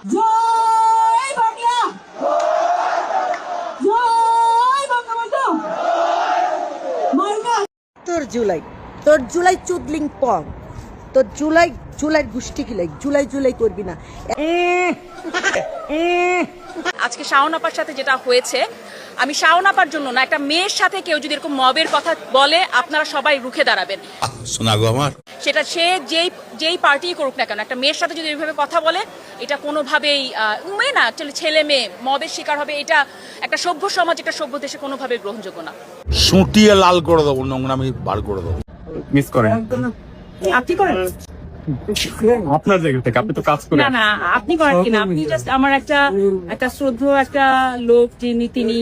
জয় বাংলা, জয় বঙ্গবন্ধু। মার্কা তোর জুলাই চুদলিং পং, তোর জুলাই গোষ্ঠী কিলাই, জুলাই করবি না। আজকে শাওন আপার সাথে যেটা হয়েছে, আমি শাওন আপার জন্য না, একটা মেয়ের সাথে কেউ যদি এরকম মবের কথা বলে আপনারা সবাই রুখে দাঁড়াবেন। শোনা গো আমার, সেটা সে যেই পার্টি করুক না কেন, একটা মেয়ের সাথে যদি এইভাবে কথা বলে, এটা কোনোভাবেই মেয়ে না, অ্যাকচুয়ালি ছেলে মেয়ে মবের শিকার হবে, এটা একটা সভ্য সমাজ, একটা সভ্য দেশে কোনোভাবে গ্রহণযোগ্য না। সুটিয়ে লাল করে দেবো, নোংরামি বার করে দেবো। মিস করেন? আপনি করেন? আপনার জায়গা থেকে আপনি তো কাজ করেন। না না, আপনি করেন কিনা? আপনি জাস্ট আমার একটা শ্রদ্ধেয় একটা লোক, তিনি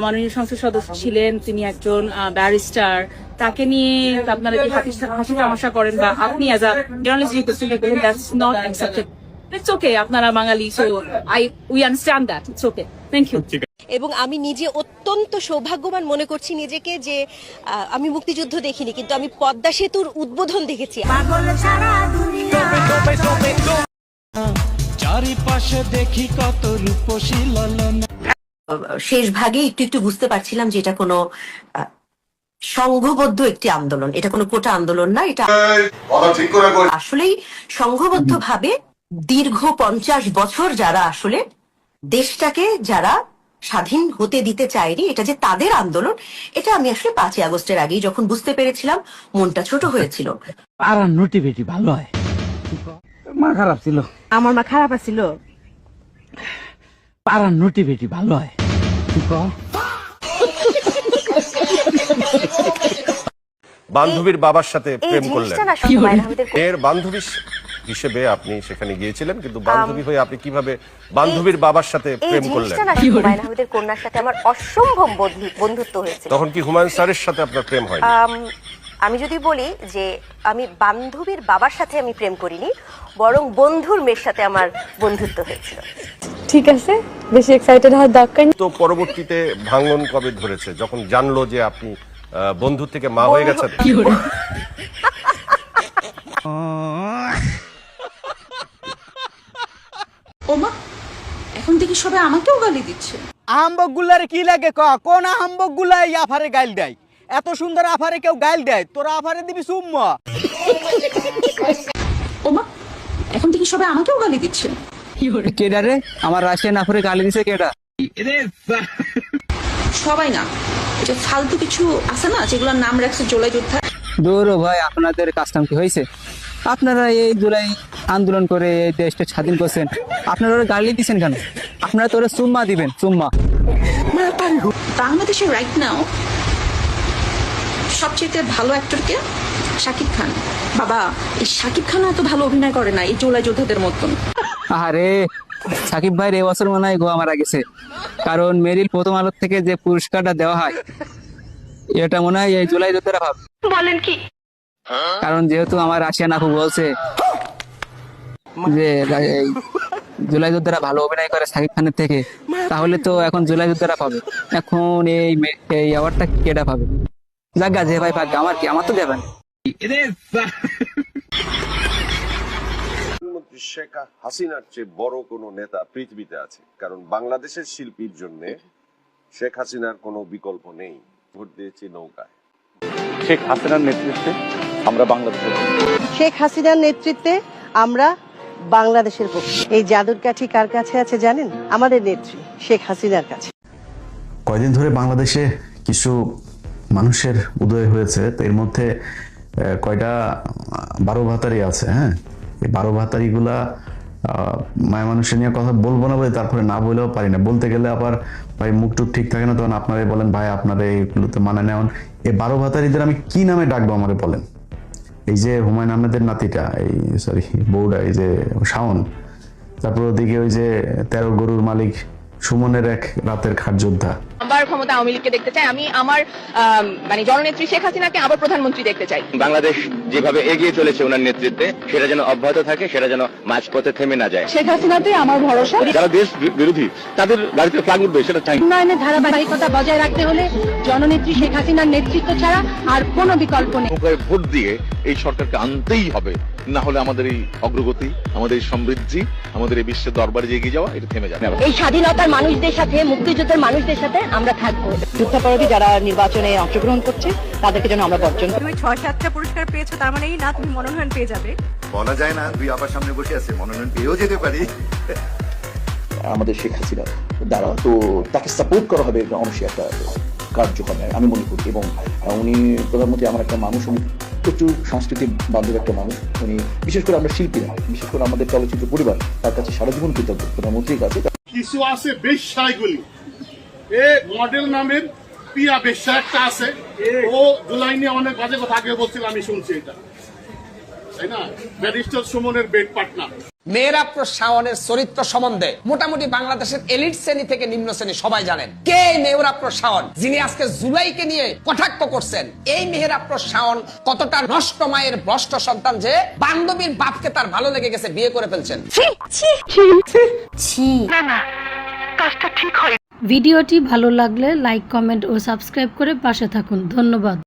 মাননীয় সংসদ সদস্য ছিলেন, তিনি একজন ব্যারিস্টার, তাকে নিয়ে আপনারা কি হাসি তামাশা করেন, বা আপনি অ্যাজ আ জার্নালিস্ট রিকোয়েস্ট করেন, that's not accepted. It's okay, আপনারা Bangali, so we understand that, it's okay, thank you. এবং আমি নিজে অত্যন্ত সৌভাগ্যবান মনে করছি নিজেকে যে আমি মুক্তিযুদ্ধ দেখিনি, কিন্তু আমি পদ্মা সেতুর উদ্বোধন দেখেছি। চারিপাশে দেখি কত রূপসী লালনা। শেষ ভাগে একটু বুঝতে পারছিলাম যে এটা কোনো সংঘবদ্ধ একটি আন্দোলন, এটা কোনো কোটা আন্দোলন না, এটা আসলেই সংঘবদ্ধ ভাবে দীর্ঘ 50 বছর যারা আসলে দেশটাকে যারা স্বাধীন হতে দিতে চায়নি, এটা যে তাদের আন্দোলন, এটা আমি আসলে 5ই আগস্টের আগেই যখন বুঝতে পেরেছিলাম, মনটা ছোট হয়েছিল। আর নোটিভিটি ভালো হয়, মা খারাপ ছিল, আমার মা খারাপ আছিল, পাড়ার নোটিভিটি ভালো হয়। বান্ধবীর বাবার সাথে প্রেম করলেন, জিনিসটা না শুধু মায়ের আমাদের এর বান্ধবী হিসেবে আপনি সেখানে গিয়েছিলেন, কিন্তু বান্ধবী হয়ে আপনি কিভাবে বান্ধবীর বাবার সাথে প্রেম করলেন? জিনিসটা না শুধু মায়ের আমাদের কন্যার সাথে আমার অসম্ভব বন্ধুত্ব হয়েছিল। তখন কি হুমায়ুন স্যারের সাথে আপনার প্রেম হয়? আমি যদি বলি যে আমি বান্ধবীর বাবার সাথে আমি প্রেম করিনি, বরং বন্ধুর মেয়ের সাথে আমার বন্ধুত্ব হয়েছিল। ঠিক আছে, বেশি এক্সাইটেড হওয়ার দরকার নেই। তো পরবর্তীতে ভাঙন কবে ধরেছে, যখন জানলো যে আপনি বন্ধু থেকে মা হয়ে গেছেন? ওমা, এখন দেখি সবাই আমাকেও গালি দিচ্ছে। আহম্বক গুলারে কি লাগে কোন আহম্বক গুলাই আফারে গাইল দেয়? এত সুন্দর আফারে কেউ গাইল দেয়? তোরা আফারে দিবি চুম্মা। ওমা, এখন দেখি সবাই আমাকেও গালি দিচ্ছে। কেডা রে আমার রাশিয়ান আফারে গালি দিছে কেডা? সবাই না, যে ফালতু কিছু আছে না, যেগুলোর নাম রাখছে জুলাই যোদ্ধা। দূর ভাই, আপনাদের কাজটাম কি হয়েছে? আপনারা এই জুলাই আন্দোলন করে এই দেশটা স্বাধীন করছেন, আপনারা ওরা গালি দিচ্ছেন কেন? আপনারা তো ওরা চুম্মা দিবেন, চুম্মা। বাংলাদেশে রাইট নাও সবচেয়ে ভালো অ্যাক্টরকে শাকিব খান। বাবা, এই শাকিব খান এত ভালো অভিনয় করে না এই জুলাই যোদ্ধাদের মতন। আরে সাকিব ভাইয়ের এবছর মনে হয় গোয়া মারা গেছে, কারণ মেরিল প্রথম আলো থেকে যে পুরস্কারটা দেওয়া হয়, এটা মনে হয় এই জুলাই যোদ্ধারা ভাব। বলেন কি? কারণ যেহেতু আমার রাশিয়ান আপু বলছে যে এই জুলাই যোদ্ধারা ভালো অভিনয় করে সাকিব খানের থেকে, তাহলে তো এখন জুলাই যোদ্ধারা পাবে। এখন এই অ্যাওয়ার্ডটা কেডা পাবে? জাগা যে ভাই পাক, আমার কি, আমার তো দেবেন। শেখ হাসিনার চেয়ে বড় কোনো নেতা পৃথিবীতে আছে? কারণ বাংলাদেশের শিল্পীর জন্য শেখ হাসিনার কোনো বিকল্প নেই। ভোট দিয়েছি নৌকায়। শেখ হাসিনার নেতৃত্বে আমরা বাংলাদেশের, শেখ হাসিনার নেতৃত্বে আমরা বাংলাদেশের পক্ষে। এই জাদুর কাঠি কার কাছে আছে জানেন? আমাদের নেত্রী শেখ হাসিনার কাছে। কয়দিন ধরে বাংলাদেশে কিছু মানুষের উদয় হয়েছে, তো এর মধ্যে কয়টা 12 ভাতারি আছে। হ্যাঁ, এই 12 ভাতারি গুলা মায়া মানুষের নিয়ে কথা বলবো না বলে তারপরে না বলেও পারি না, বলতে গেলে আবার ভাই মুখ টুক ঠিক থাকে না, তখন আপনারাই বলেন ভাই আপনারা এইগুলোতে মানে নেন। এই 12 ভাতারিদের আমি কি নামে ডাকবো আমারে বলেন? এই যে হুমায়ুন আহমেদের নাতিটা, এই সরি বউটা, এই যে শাওন, তারপর ওদিকে ওই যে 13 গরুর মালিক সুমনের এক রাতের খাট যোদ্ধা। আবার ক্ষমতা আওয়ামী লীগকে দেখতে চাই, আমি আমার মানে জননেত্রী শেখ হাসিনাকে আবার প্রধানমন্ত্রী দেখতে চাই। বাংলাদেশ যেভাবে এগিয়ে চলেছে ওনার নেতৃত্বে, সেটা যেন অব্যাহত থাকে, সেটা যেন মাঝপথে থেমে না যায়। শেখ হাসিনাতে আমার ভরসা। যারা দেশ বিরোধী তাদের গাড়িতে ফ্ল্যাগ উঠবে, সেটা চাই। উন্নয়নের ধারাবাহিকতা বজায় রাখতে হলে জননেত্রী শেখ হাসিনার নেতৃত্ব ছাড়া আর কোনো বিকল্প নেই। ভোট দিয়ে এই সরকারকে আনতেই হবে। না হলে আমাদের এই অগ্রগতি, আমাদের এই সমৃদ্ধি, আমাদের এই বিশ্বের দরবারে যে এগিয়ে যাওয়া এটা থেমে যাবে। এই স্বাধীনতার মানুষদের সাথে, মুক্তিযুদ্ধের মানুষদের সাথে আমরা থাকবো। যুদ্ধাপরাধী যারা নির্বাচনে অংশগ্রহণ করছে তাদেরকে যেন আমরা বর্জন করি। তুমি 6-7টা পুরস্কার পেয়েছো, তার মানে এই না তুমি মনোনয়ন পেয়ে যাবে। বলা যায় না, দুই আপার সামনে বসে আছে, মনোনয়ন পেয়েও যেতে পারি। আমাদের শেখ হাসিনা দ্বারা তো তাকে সাপোর্ট করা হবে, এটা অবশ্যই একটা কার্য হবে আমি মনে করি। এবং উনি প্রধানমন্ত্রী আমার একটা মানুষ, উনি প্রচুর সাংস্কৃতিক বান্ধব একটা মানুষ। উনি বিশেষ করে আমরা শিল্পীরা, বিশেষ করে আমাদের চলচ্চিত্র পরিবার তার কাছে সারা জীবন কৃতজ্ঞ, প্রধানমন্ত্রীর কাছে। কিছু আছে বেশ্যাগুলি, এ মডেল নামের পিয়া বেশ্যা একটা আছে, ও জুলাই নিয়ে অনেক বাজে কথা আগে বলছিল, আমি শুনছি এটা, তাই না? ব্যারিস্টার সুমনের বেড পার্টনার। মেহেরাপ্রস শাওনের চরিত্র সম্বন্ধে মোটামুটি বাংলাদেশের এলিট শ্রেণী থেকে নিম্ন শ্রেণী সবাই জানেন কে মেহেরাপ্রস শাওন, যিনি আজকে জুলাইকে নিয়ে কটাক্ষ করছেন। এই মেহেরাপ্রস শাওন কতটা নষ্ট মায়ের ভ্রষ্ট সন্তান যে বান্ধবীর বাপকে তার ভালো লেগে গেছে, বিয়ে করে ফেলছেন। ভিডিওটি ভালো লাগলে লাইক, কমেন্ট ও সাবস্ক্রাইব করে পাশে থাকুন। ধন্যবাদ।